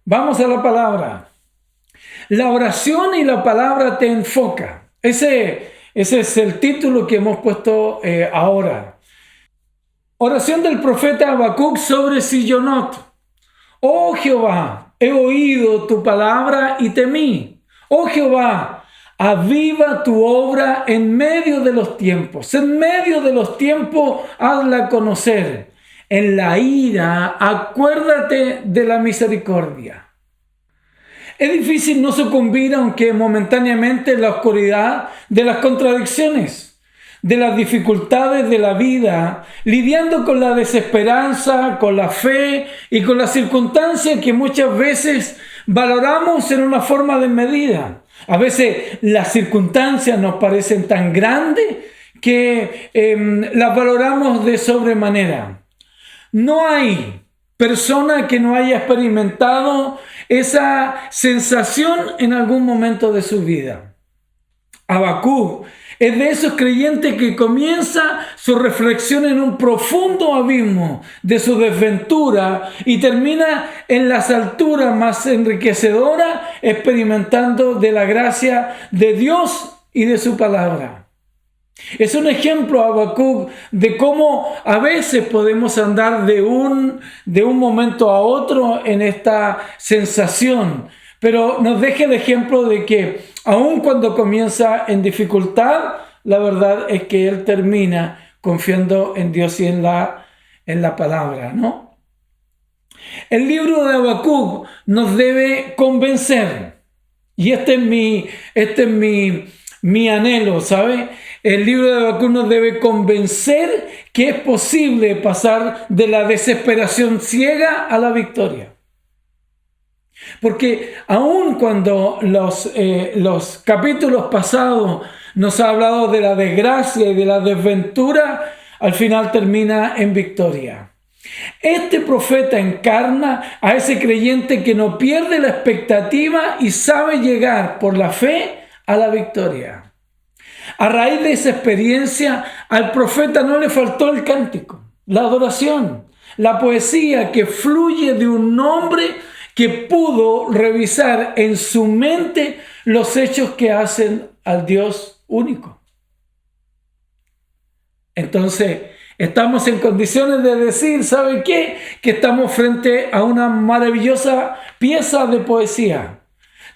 Vamos a la palabra. La oración y la palabra te enfoca. Ese es el título que hemos puesto ahora. Oración del profeta Habacuc sobre Sillonot. Oh Jehová, he oído tu palabra y temí. Oh Jehová, aviva tu obra en medio de los tiempos. En medio de los tiempos, hazla conocer. En la ira, acuérdate de la misericordia. Es difícil no sucumbir, aunque momentáneamente, en la oscuridad de las contradicciones, de las dificultades de la vida, lidiando con la desesperanza, con la fe y con las circunstancias que muchas veces valoramos en una forma desmedida. A veces las circunstancias nos parecen tan grandes que las valoramos de sobremanera. No hay persona que no haya experimentado esa sensación en algún momento de su vida. Habacuc es de esos creyentes que comienza su reflexión en un profundo abismo de su desventura y termina en las alturas más enriquecedoras, experimentando de la gracia de Dios y de su palabra. Es un ejemplo, Habacuc, de cómo a veces podemos andar de un momento a otro en esta sensación, pero nos deja el ejemplo de que aun cuando comienza en dificultad, la verdad es que él termina confiando en Dios y en la palabra, ¿no? El libro de Habacuc nos debe convencer, y este es mi anhelo, ¿sabe? El libro de Habacuc nos debe convencer que es posible pasar de la desesperación ciega a la victoria. Porque aun cuando los capítulos pasados nos ha hablado de la desgracia y de la desventura, al final termina en victoria. Este profeta encarna a ese creyente que no pierde la expectativa y sabe llegar por la fe a la victoria. A raíz de esa experiencia, al profeta no le faltó el cántico, la adoración, la poesía que fluye de un hombre que pudo revisar en su mente los hechos que hacen al Dios único. Entonces, estamos en condiciones de decir, ¿sabe qué? Que estamos frente a una maravillosa pieza de poesía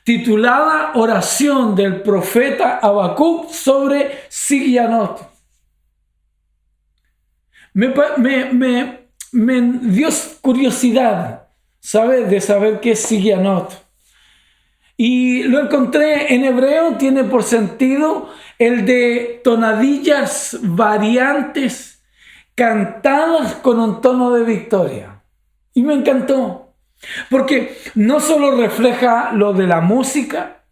titulada Oración del profeta Habacuc sobre Sillonot. Me dio curiosidad, ¿sabe? De saber qué es Sillonot. Y lo encontré en hebreo, tiene por sentido el de tonadillas variantes cantadas con un tono de victoria. Y me encantó. Porque no solo refleja lo de la música,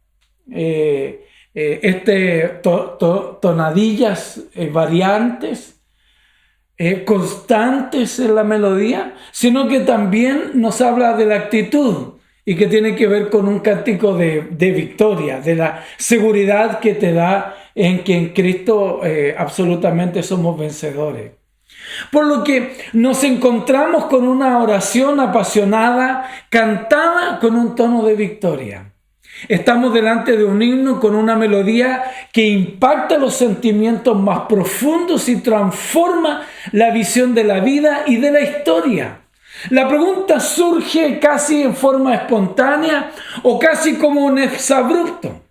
tonadillas variantes, constantes en la melodía, sino que también nos habla de la actitud y que tiene que ver con un cántico de victoria, de la seguridad que te da en que en Cristo absolutamente somos vencedores. Por lo que nos encontramos con una oración apasionada, cantada con un tono de victoria. Estamos delante de un himno con una melodía que impacta los sentimientos más profundos y transforma la visión de la vida y de la historia. La pregunta surge casi en forma espontánea o casi como un exabrupto.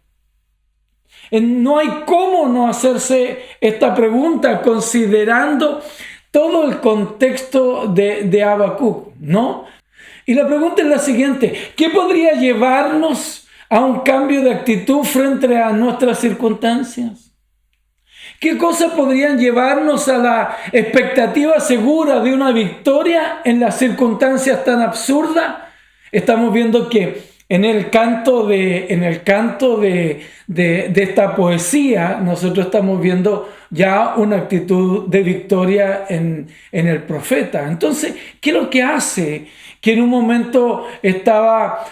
No hay cómo no hacerse esta pregunta considerando todo el contexto de Habacuc, ¿no? Y la pregunta es la siguiente: ¿qué podría llevarnos a un cambio de actitud frente a nuestras circunstancias? ¿Qué cosas podrían llevarnos a la expectativa segura de una victoria en las circunstancias tan absurdas? Estamos viendo que en el canto de esta poesía, nosotros estamos viendo ya una actitud de victoria en el profeta. Entonces, ¿qué es lo que hace? Que en un momento estaba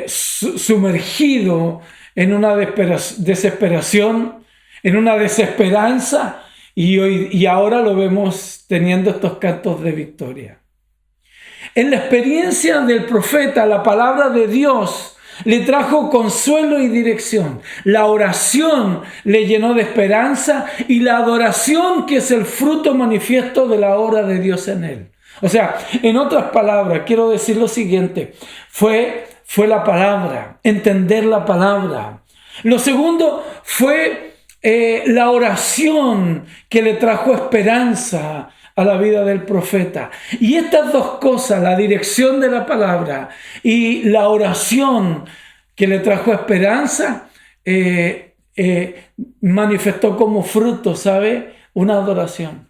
sumergido en una desesperación, en una desesperanza, y ahora lo vemos teniendo estos cantos de victoria. En la experiencia del profeta, la palabra de Dios le trajo consuelo y dirección. La oración le llenó de esperanza y la adoración, que es el fruto manifiesto de la obra de Dios en él. O sea, en otras palabras, quiero decir lo siguiente: fue la palabra, entender la palabra. Lo segundo fue la oración, que le trajo esperanza a la vida del profeta. Y estas dos cosas, la dirección de la palabra y la oración que le trajo esperanza, manifestó como fruto, ¿sabe? Una adoración.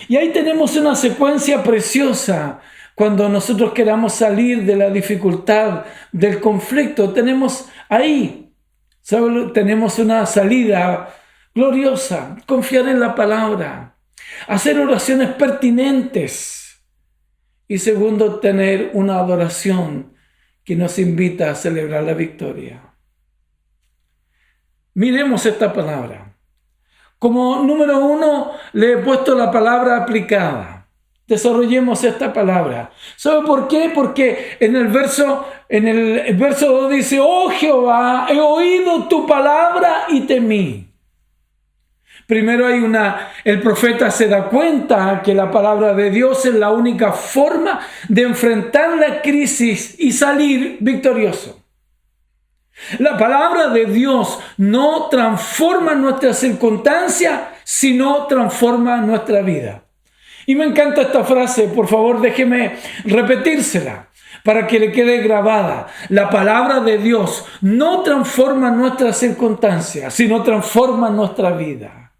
Y ahí tenemos una secuencia preciosa. Cuando nosotros queramos salir de la dificultad, del conflicto, tenemos ahí, ¿sabe? Tenemos una salida gloriosa: confiar en la palabra, hacer oraciones pertinentes, y segundo, tener una adoración que nos invita a celebrar la victoria. Miremos esta palabra. Como número 1, le he puesto la palabra aplicada. Desarrollemos esta palabra. ¿Sabe por qué? Porque en el verso 2 dice: oh Jehová, he oído tu palabra y temí. Primero el profeta se da cuenta que la palabra de Dios es la única forma de enfrentar la crisis y salir victorioso. La palabra de Dios no transforma nuestra circunstancia, sino transforma nuestra vida. Y me encanta esta frase, por favor déjeme repetírsela para que le quede grabada. La palabra de Dios no transforma nuestra circunstancia, sino transforma nuestra vida,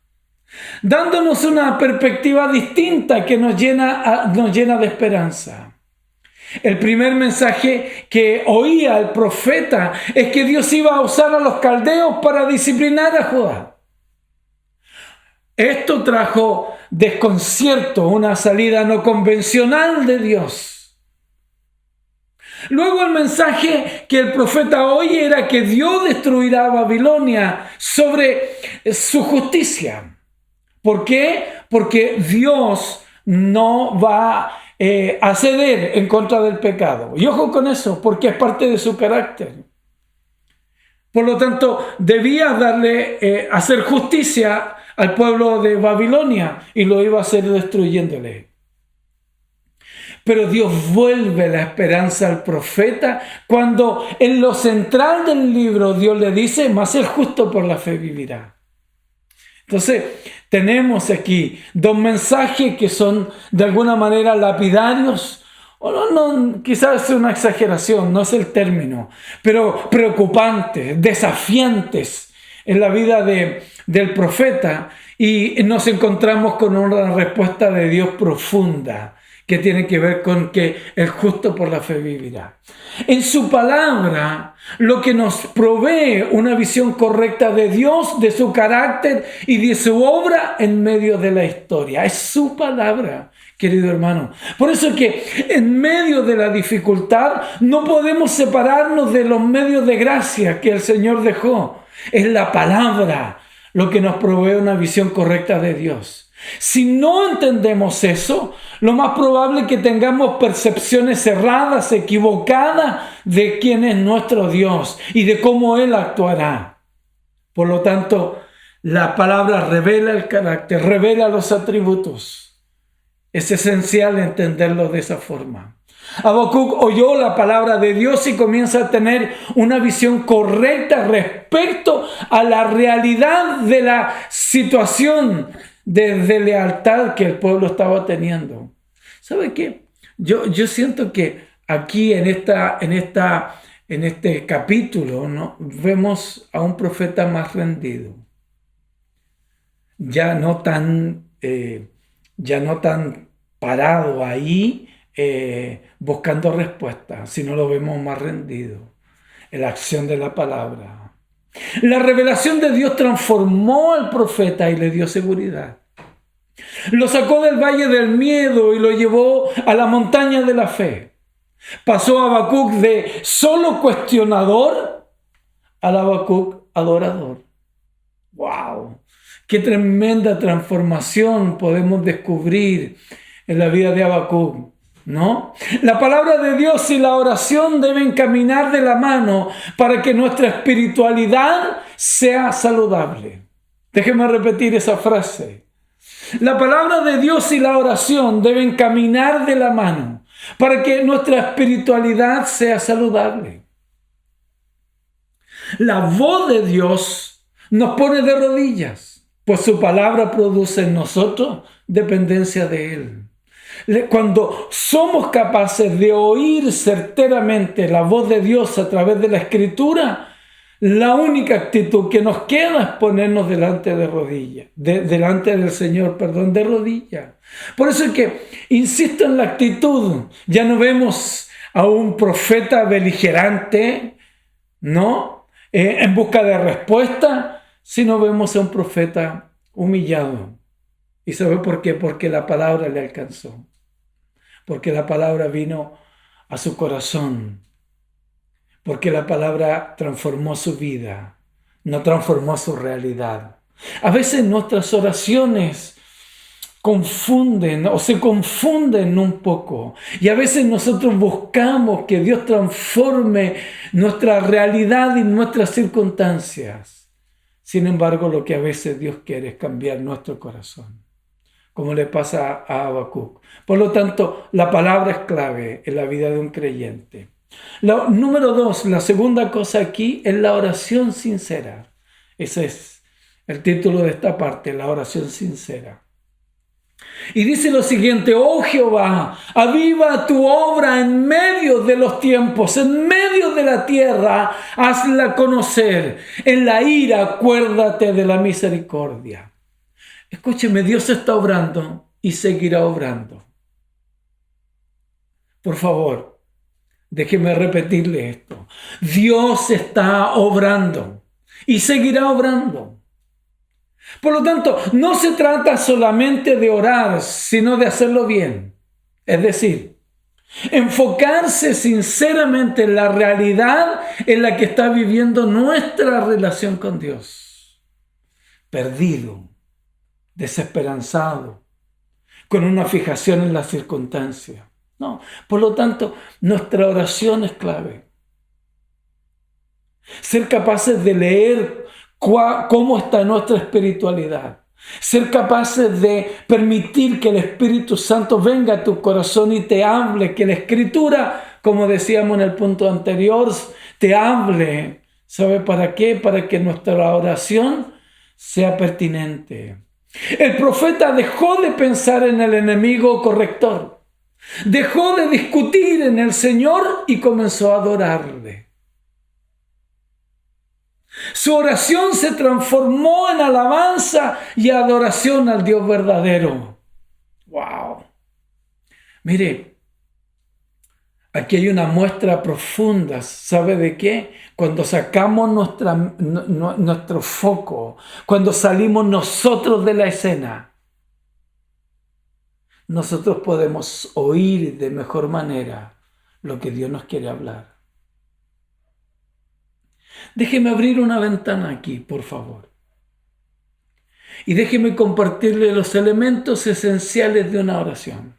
dándonos una perspectiva distinta que nos llena de esperanza. El primer mensaje que oía el profeta es que Dios iba a usar a los caldeos para disciplinar a Judá. Esto trajo desconcierto, una salida no convencional de Dios. Luego el mensaje que el profeta oye era que Dios destruirá a Babilonia sobre su justicia. ¿Por qué? Porque Dios no va a ceder en contra del pecado. Y ojo con eso, porque es parte de su carácter. Por lo tanto, debía hacer justicia al pueblo de Babilonia, y lo iba a hacer destruyéndole. Pero Dios vuelve la esperanza al profeta cuando en lo central del libro Dios le dice: mas el justo por la fe vivirá. Entonces, tenemos aquí dos mensajes que son de alguna manera lapidarios, o no, quizás es una exageración, no es el término, pero preocupantes, desafiantes en la vida del profeta, y nos encontramos con una respuesta de Dios profunda, que tiene que ver con que el justo por la fe vivirá. En su palabra, lo que nos provee una visión correcta de Dios, de su carácter y de su obra en medio de la historia. Es su palabra, querido hermano. Por eso es que en medio de la dificultad no podemos separarnos de los medios de gracia que el Señor dejó. Es la palabra lo que nos provee una visión correcta de Dios. Si no entendemos eso, lo más probable es que tengamos percepciones erradas, equivocadas de quién es nuestro Dios y de cómo Él actuará. Por lo tanto, la palabra revela el carácter, revela los atributos. Es esencial entenderlo de esa forma. Habacuc oyó la palabra de Dios y comienza a tener una visión correcta respecto a la realidad de la situación de lealtad que el pueblo estaba teniendo. ¿Sabe qué? Yo siento que aquí en este capítulo, ¿no?, vemos a un profeta más rendido. Ya no tan parado ahí buscando respuestas, sino lo vemos más rendido en la acción de la palabra. La revelación de Dios transformó al profeta y le dio seguridad. Lo sacó del valle del miedo y lo llevó a la montaña de la fe. Pasó a Habacuc de solo cuestionador al Habacuc adorador. ¡Wow! ¡Qué tremenda transformación podemos descubrir en la vida de Habacuc! ¿no? La palabra de Dios y la oración deben caminar de la mano para que nuestra espiritualidad sea saludable. Déjeme repetir esa frase. La palabra de Dios y la oración deben caminar de la mano para que nuestra espiritualidad sea saludable. La voz de Dios nos pone de rodillas, pues su palabra produce en nosotros dependencia de Él. Cuando somos capaces de oír certeramente la voz de Dios a través de la Escritura, la única actitud que nos queda es ponernos delante de rodillas, delante del Señor, de rodillas. Por eso es que insisto en la actitud. Ya no vemos a un profeta beligerante, ¿no? En busca de respuesta, sino vemos a un profeta humillado. ¿Y sabe por qué? Porque la palabra le alcanzó. Porque la palabra vino a su corazón. Porque la palabra transformó su vida, no transformó su realidad. A veces nuestras oraciones confunden o se confunden un poco. Y a veces nosotros buscamos que Dios transforme nuestra realidad y nuestras circunstancias. Sin embargo, lo que a veces Dios quiere es cambiar nuestro corazón, como le pasa a Habacuc. Por lo tanto, la palabra es clave en la vida de un creyente. Número 2, la segunda cosa aquí es la oración sincera. Ese es el título de esta parte, la oración sincera. Y dice lo siguiente: oh Jehová, aviva tu obra en medio de los tiempos, en medio de la tierra, hazla conocer. En la ira acuérdate de la misericordia. Escúcheme, Dios está obrando y seguirá obrando. Por favor, déjeme repetirle esto. Dios está obrando y seguirá obrando. Por lo tanto, no se trata solamente de orar, sino de hacerlo bien. Es decir, enfocarse sinceramente en la realidad en la que está viviendo nuestra relación con Dios. Perdido, desesperanzado, con una fijación en las circunstancias. No, por lo tanto, nuestra oración es clave. Ser capaces de leer cómo está nuestra espiritualidad. Ser capaces de permitir que el Espíritu Santo venga a tu corazón y te hable, que la Escritura, como decíamos en el punto anterior, te hable. ¿Sabe para qué? Para que nuestra oración sea pertinente. El profeta dejó de pensar en el enemigo corrector. Dejó de discutir en el Señor y comenzó a adorarle. Su oración se transformó en alabanza y adoración al Dios verdadero. ¡Wow! Mire, aquí hay una muestra profunda. ¿Sabe de qué? Cuando sacamos nuestro foco, cuando salimos nosotros de la escena, nosotros podemos oír de mejor manera lo que Dios nos quiere hablar. Déjeme abrir una ventana aquí, por favor. Y déjeme compartirle los elementos esenciales de una oración.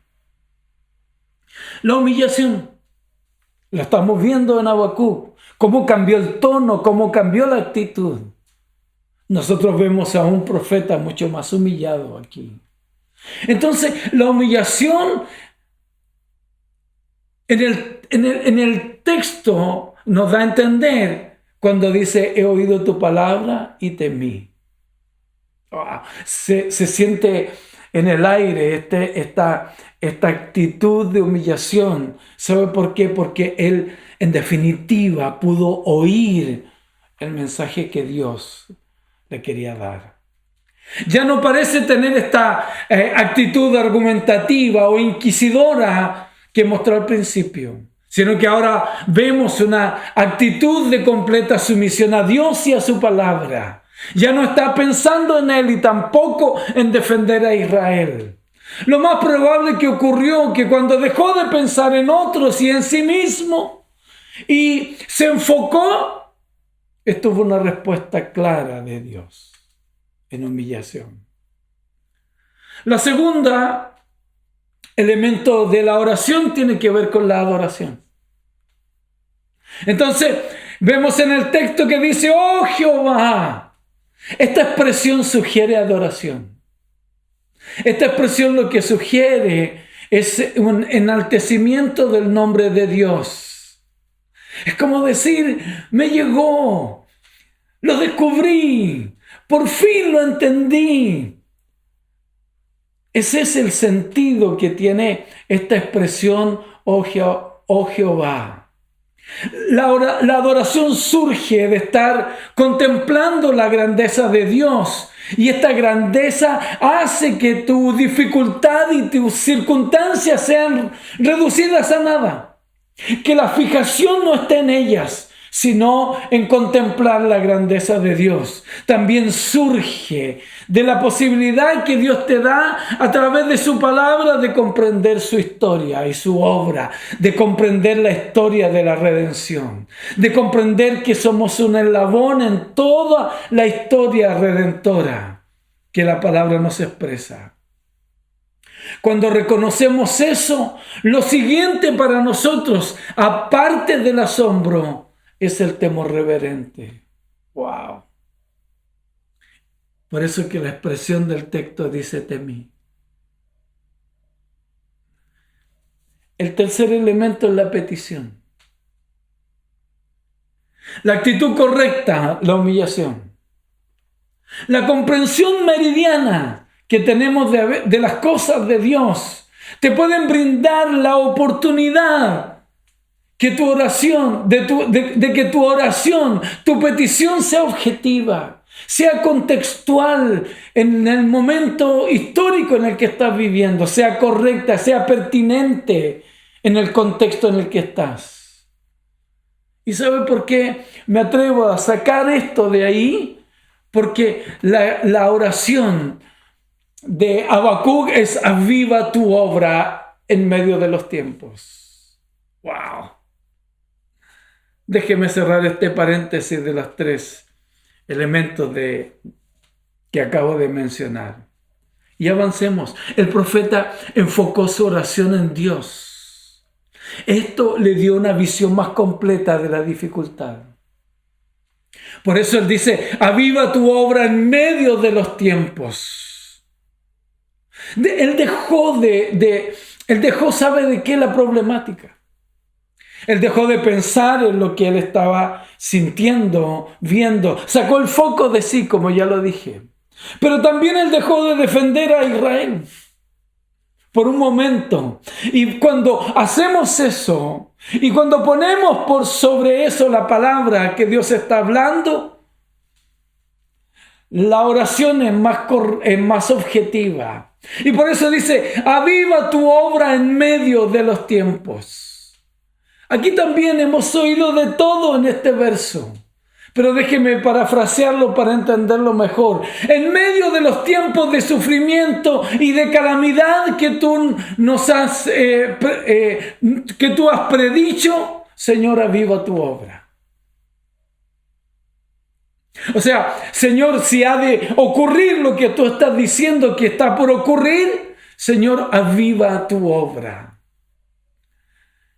La humillación. La estamos viendo en Habacuc. Cómo cambió el tono, cómo cambió la actitud. Nosotros vemos a un profeta mucho más humillado aquí. Entonces, la humillación en el texto nos da a entender cuando dice: he oído tu palabra y temí. Se siente en el aire esta actitud de humillación. ¿Sabe por qué? Porque él, en definitiva, pudo oír el mensaje que Dios le quería dar. Ya no parece tener esta actitud argumentativa o inquisidora que mostró al principio, sino que ahora vemos una actitud de completa sumisión a Dios y a su palabra. Ya no está pensando en él y tampoco en defender a Israel. Lo más probable que ocurrió que cuando dejó de pensar en otros y en sí mismo y se enfocó, estuvo una respuesta clara de Dios en humillación. La segunda elemento de la oración tiene que ver con la adoración. Entonces, vemos en el texto que dice, oh Jehová. Esta expresión sugiere adoración. Esta expresión lo que sugiere es un enaltecimiento del nombre de Dios. Es como decir, me llegó, lo descubrí, por fin lo entendí. Ese es el sentido que tiene esta expresión, oh Jehová. La adoración surge de estar contemplando la grandeza de Dios. Y esta grandeza hace que tu dificultad y tus circunstancias sean reducidas a nada. Que la fijación no esté en ellas, sino en contemplar la grandeza de Dios. También surge de la posibilidad que Dios te da a través de su palabra de comprender su historia y su obra, de comprender la historia de la redención, de comprender que somos un eslabón en toda la historia redentora que la palabra nos expresa. Cuando reconocemos eso, lo siguiente para nosotros, aparte del asombro, es el temor reverente. ¡Wow! Por eso es que la expresión del texto dice temí. El tercer elemento es la petición. La actitud correcta, la humillación. La comprensión meridiana que tenemos de las cosas de Dios te pueden brindar la oportunidad que tu oración, de que tu oración, tu petición sea objetiva, sea contextual en el momento histórico en el que estás viviendo, sea correcta, sea pertinente en el contexto en el que estás. ¿Y sabe por qué me atrevo a sacar esto de ahí? Porque la oración de Habacuc es aviva tu obra en medio de los tiempos. ¡Wow! Déjeme cerrar este paréntesis de los tres elementos que acabo de mencionar. Y avancemos. El profeta enfocó su oración en Dios. Esto le dio una visión más completa de la dificultad. Por eso él dice, aviva tu obra en medio de los tiempos. Él dejó, ¿sabe de qué? La problemática. Él dejó de pensar en lo que él estaba sintiendo, viendo. Sacó el foco de sí, como ya lo dije. Pero también él dejó de defender a Israel por un momento. Y cuando hacemos eso, y cuando ponemos por sobre eso la palabra que Dios está hablando, la oración es más objetiva. Y por eso dice, aviva tu obra en medio de los tiempos. Aquí también hemos oído de todo en este verso, pero déjeme parafrasearlo para entenderlo mejor. En medio de los tiempos de sufrimiento y de calamidad que tú has predicho, Señor, aviva tu obra. O sea, Señor, si ha de ocurrir lo que tú estás diciendo que está por ocurrir, Señor, aviva tu obra.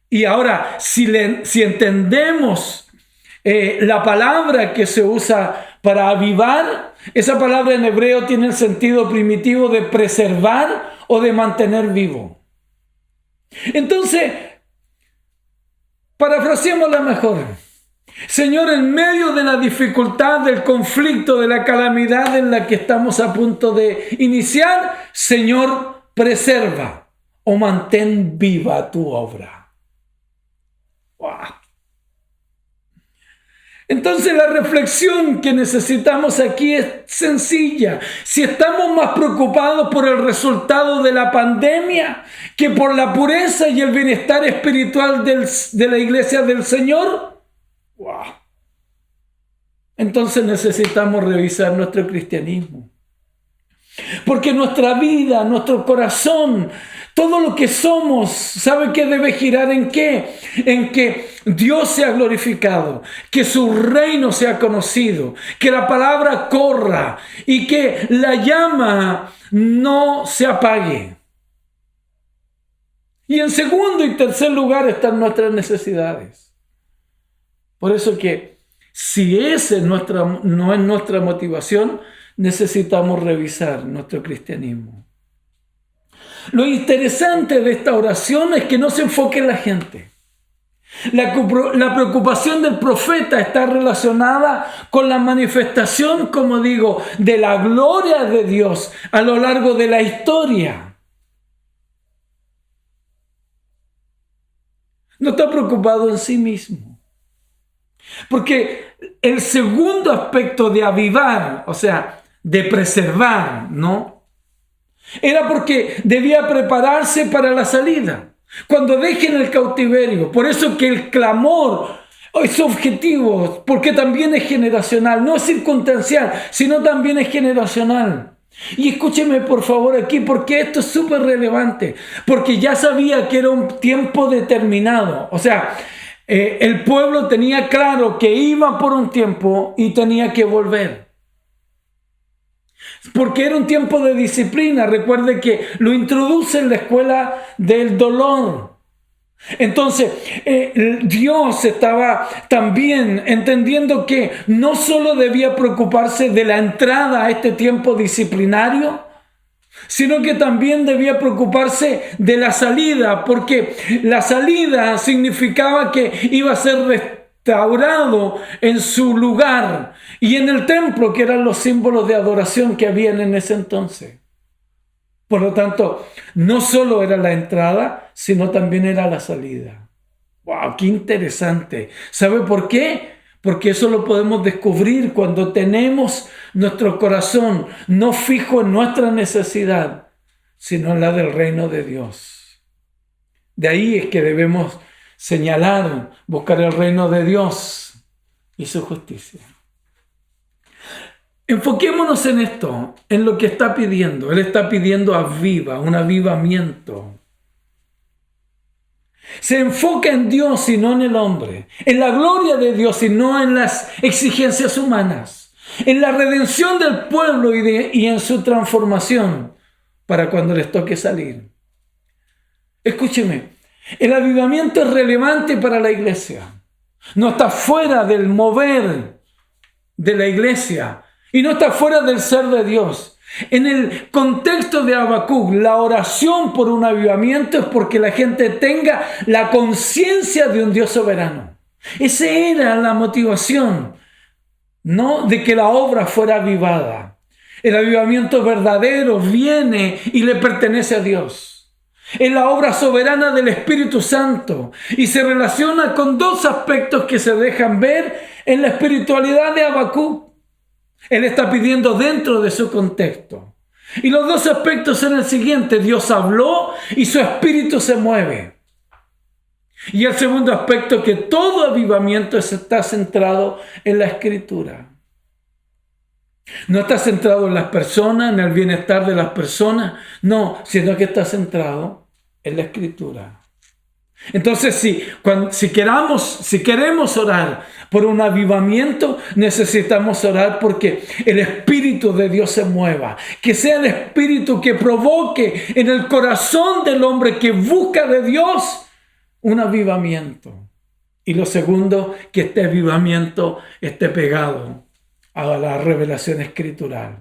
Y ahora, si entendemos la palabra que se usa para avivar, esa palabra en hebreo tiene el sentido primitivo de preservar o de mantener vivo. Entonces, parafraseémosla mejor. Señor, en medio de la dificultad, del conflicto, de la calamidad en la que estamos a punto de iniciar, Señor, preserva o mantén viva tu obra. Wow. Entonces la reflexión que necesitamos aquí es sencilla. Si estamos más preocupados por el resultado de la pandemia que por la pureza y el bienestar espiritual de la iglesia del Señor, wow, entonces necesitamos revisar nuestro cristianismo. Porque nuestra vida, nuestro corazón, todo lo que somos, ¿sabe qué debe girar en qué? En que Dios sea glorificado, que su reino sea conocido, que la palabra corra y que la llama no se apague. Y en segundo y tercer lugar están nuestras necesidades. Por eso que si esa no es nuestra motivación, necesitamos revisar nuestro cristianismo. Lo interesante de esta oración es que no se enfoque en la gente. La preocupación del profeta está relacionada con la manifestación, como digo, de la gloria de Dios a lo largo de la historia. No está preocupado en sí mismo. Porque el segundo aspecto de avivar, o sea, de preservar, ¿no? Era porque debía prepararse para la salida. Cuando dejen el cautiverio. Por eso que el clamor es objetivo, porque también es generacional. No es circunstancial, sino también es generacional. Y escúcheme por favor aquí, porque esto es súper relevante. Porque ya sabía que era un tiempo determinado. O sea, el pueblo tenía claro que iba por un tiempo y tenía que volver. Porque era un tiempo de disciplina. Recuerde que lo introduce en la escuela del dolor. Entonces, Dios estaba también entendiendo que no solo debía preocuparse de la entrada a este tiempo disciplinario, sino que también debía preocuparse de la salida, porque la salida significaba que iba a ser restaurado en su lugar y en el templo, que eran los símbolos de adoración que habían en ese entonces. Por lo tanto, no solo era la entrada, sino también era la salida. ¡Wow! ¡Qué interesante! ¿Sabe por qué? Porque eso lo podemos descubrir cuando tenemos nuestro corazón no fijo en nuestra necesidad, sino en la del reino de Dios. De ahí es que debemos señalar, buscar el reino de Dios y su justicia. Enfoquémonos en esto, en lo que está pidiendo. Él está pidiendo un avivamiento. Se enfoca en Dios y no en el hombre, en la gloria de Dios y no en las exigencias humanas, en la redención del pueblo y en su transformación para cuando les toque salir. Escúcheme, el avivamiento es relevante para la iglesia. No está fuera del mover de la iglesia y no está fuera del ser de Dios. En el contexto de Habacuc, la oración por un avivamiento es porque la gente tenga la conciencia de un Dios soberano. Esa era la motivación, no de que la obra fuera avivada. El avivamiento verdadero viene y le pertenece a Dios. Es la obra soberana del Espíritu Santo y se relaciona con dos aspectos que se dejan ver en la espiritualidad de Habacuc. Él está pidiendo dentro de su contexto. Y los dos aspectos son el siguiente: Dios habló y su espíritu se mueve. Y el segundo aspecto, que todo avivamiento está centrado en la Escritura. No está centrado en las personas, en el bienestar de las personas, no, sino que está centrado en la Escritura. Entonces, si queremos orar por un avivamiento, necesitamos orar porque el Espíritu de Dios se mueva. Que sea el Espíritu que provoque en el corazón del hombre que busca de Dios un avivamiento. Y lo segundo, que este avivamiento esté pegado a la revelación escritural.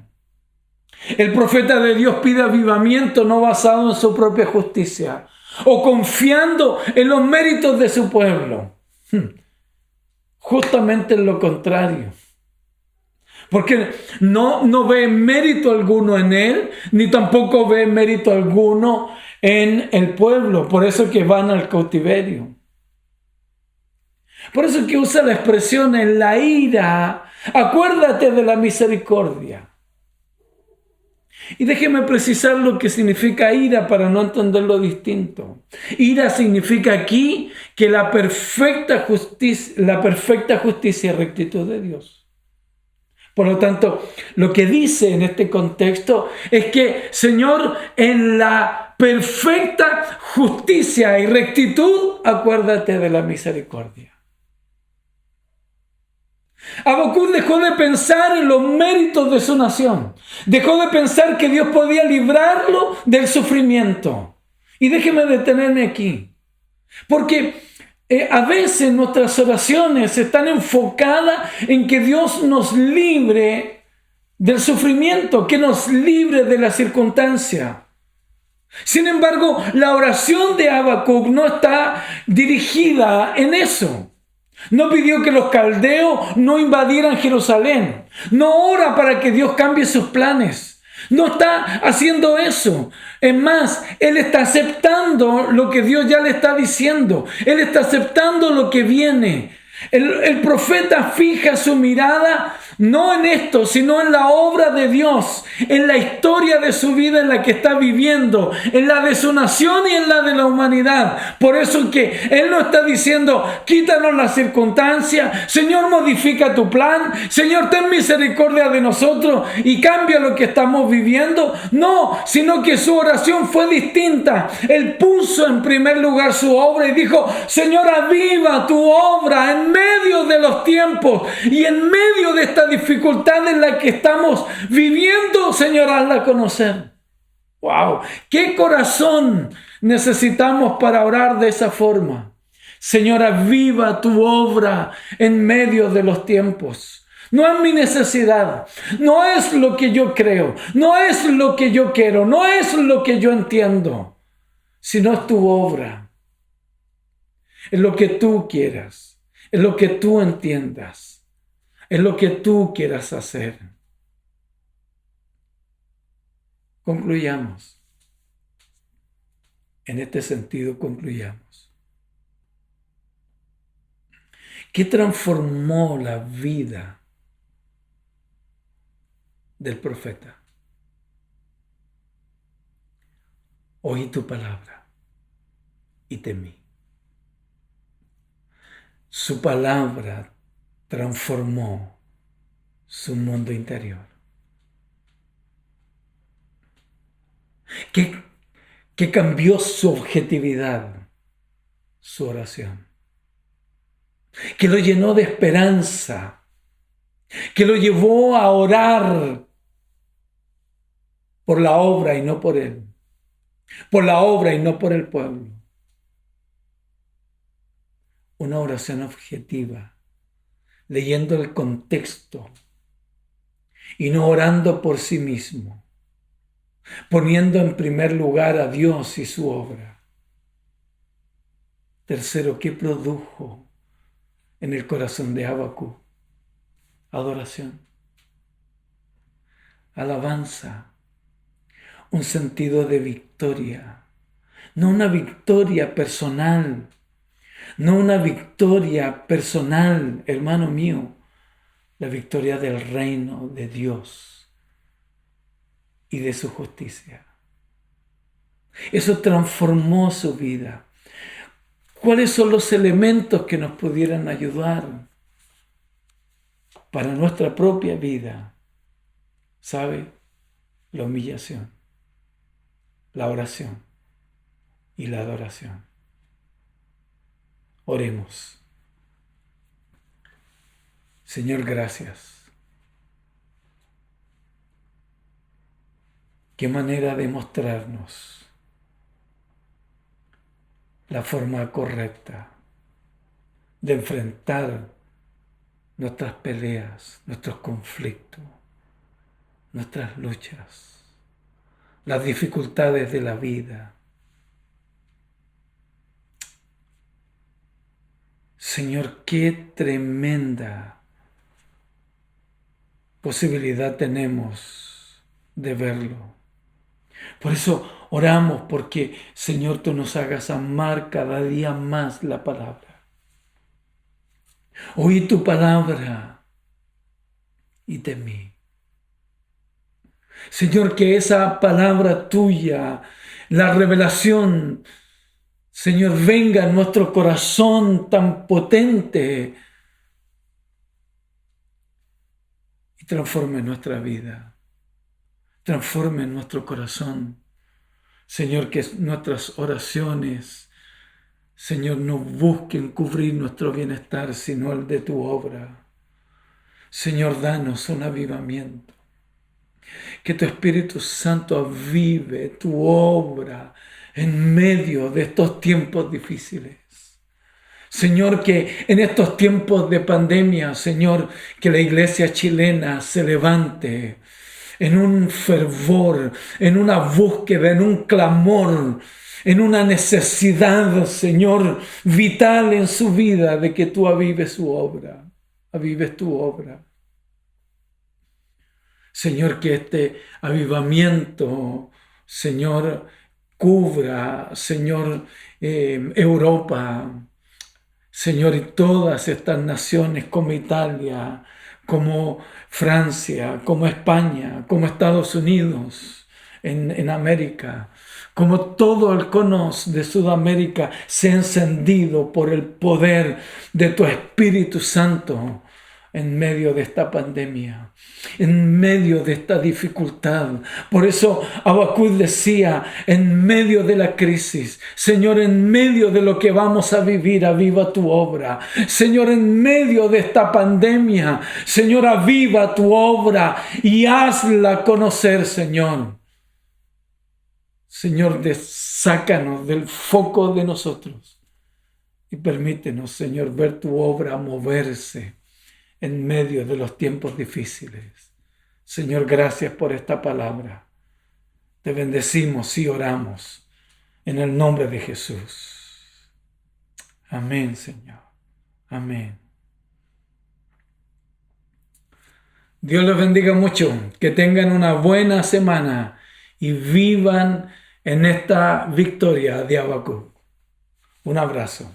El profeta de Dios pide avivamiento no basado en su propia justicia o confiando en los méritos de su pueblo. Justamente en lo contrario. Porque no ve mérito alguno en él, ni tampoco ve mérito alguno en el pueblo. Por eso que van al cautiverio. Por eso que usa la expresión en la ira: acuérdate de la misericordia. Y déjeme precisar lo que significa ira para no entenderlo distinto. Ira significa aquí que la perfecta justicia y rectitud de Dios. Por lo tanto, lo que dice en este contexto es que, Señor, en la perfecta justicia y rectitud, acuérdate de la misericordia. Habacuc dejó de pensar en los méritos de su nación. Dejó de pensar que Dios podía librarlo del sufrimiento. Y déjeme detenerme aquí, porque a veces nuestras oraciones están enfocadas en que Dios nos libre del sufrimiento, que nos libre de la circunstancia. Sin embargo, la oración de Habacuc no está dirigida en eso. No pidió que los caldeos no invadieran Jerusalén. No ora para que Dios cambie sus planes. No está haciendo eso. Es más, él está aceptando lo que Dios ya le está diciendo. Él está aceptando lo que viene. El profeta fija su mirada no en esto, sino en la obra de Dios, en la historia de su vida en la que está viviendo, en la de su nación y en la de la humanidad. Por eso que Él no está diciendo, quítanos las circunstancias, Señor, modifica tu plan, Señor, ten misericordia de nosotros y cambia lo que estamos viviendo. No, sino que su oración fue distinta. Él puso en primer lugar su obra y dijo, Señor, aviva tu obra en medio de los tiempos y en medio de esta dificultad en la que estamos viviendo, Señor, hazla conocer. ¡Wow! ¿Qué corazón necesitamos para orar de esa forma? Señor, aviva tu obra en medio de los tiempos. No es mi necesidad, no es lo que yo creo, no es lo que yo quiero, no es lo que yo entiendo, sino es tu obra. Es lo que tú quieras, es lo que tú entiendas. Es lo que tú quieras hacer. Concluyamos. En este sentido, concluyamos. ¿Qué transformó la vida del profeta? Oí tu palabra y temí. Su palabra transformó su mundo interior. Que cambió su objetividad, su oración. Que lo llenó de esperanza. Que lo llevó a orar por la obra y no por él. Por la obra y no por el pueblo. Una oración objetiva, leyendo el contexto y no orando por sí mismo, poniendo en primer lugar a Dios y su obra. Tercero, ¿qué produjo en el corazón de Habacuc? Adoración, alabanza, un sentido de victoria, no una victoria personal, no una victoria personal, hermano mío, la victoria del reino de Dios y de su justicia. Eso transformó su vida. ¿Cuáles son los elementos que nos pudieran ayudar para nuestra propia vida? ¿Sabe? La humillación, la oración y la adoración. Oremos. Señor, gracias. Qué manera de mostrarnos la forma correcta de enfrentar nuestras peleas, nuestros conflictos, nuestras luchas, las dificultades de la vida. Señor, qué tremenda posibilidad tenemos de verlo. Por eso oramos porque, Señor, tú nos hagas amar cada día más la palabra. Oí tu palabra y temí. Señor, que esa palabra tuya, la revelación, Señor, venga en nuestro corazón tan potente y transforme nuestra vida. Transforme nuestro corazón. Señor, que nuestras oraciones, Señor, no busquen cubrir nuestro bienestar, sino el de tu obra. Señor, danos un avivamiento. Que tu Espíritu Santo avive tu obra en medio de estos tiempos difíciles. Señor, que en estos tiempos de pandemia, Señor, que la iglesia chilena se levante en un fervor, en una búsqueda, en un clamor, en una necesidad, Señor, vital en su vida de que tú avives su obra, avives tu obra. Señor, que este avivamiento, Señor, cubra, Señor, Europa, Señor, y todas estas naciones como Italia, como Francia, como España, como Estados Unidos en América, como todo el cono de Sudamérica se ha encendido por el poder de tu Espíritu Santo en medio de esta pandemia, en medio de esta dificultad. Por eso Habacuc decía, en medio de la crisis, Señor, en medio de lo que vamos a vivir, aviva tu obra. Señor, en medio de esta pandemia, Señor, aviva tu obra y hazla conocer, Señor. Señor, sácanos del foco de nosotros y permítenos, Señor, ver tu obra moverse en medio de los tiempos difíciles. Señor, gracias por esta palabra. Te bendecimos y oramos en el nombre de Jesús. Amén, Señor. Amén. Dios los bendiga mucho. Que tengan una buena semana y vivan en esta victoria de Habacuc. Un abrazo.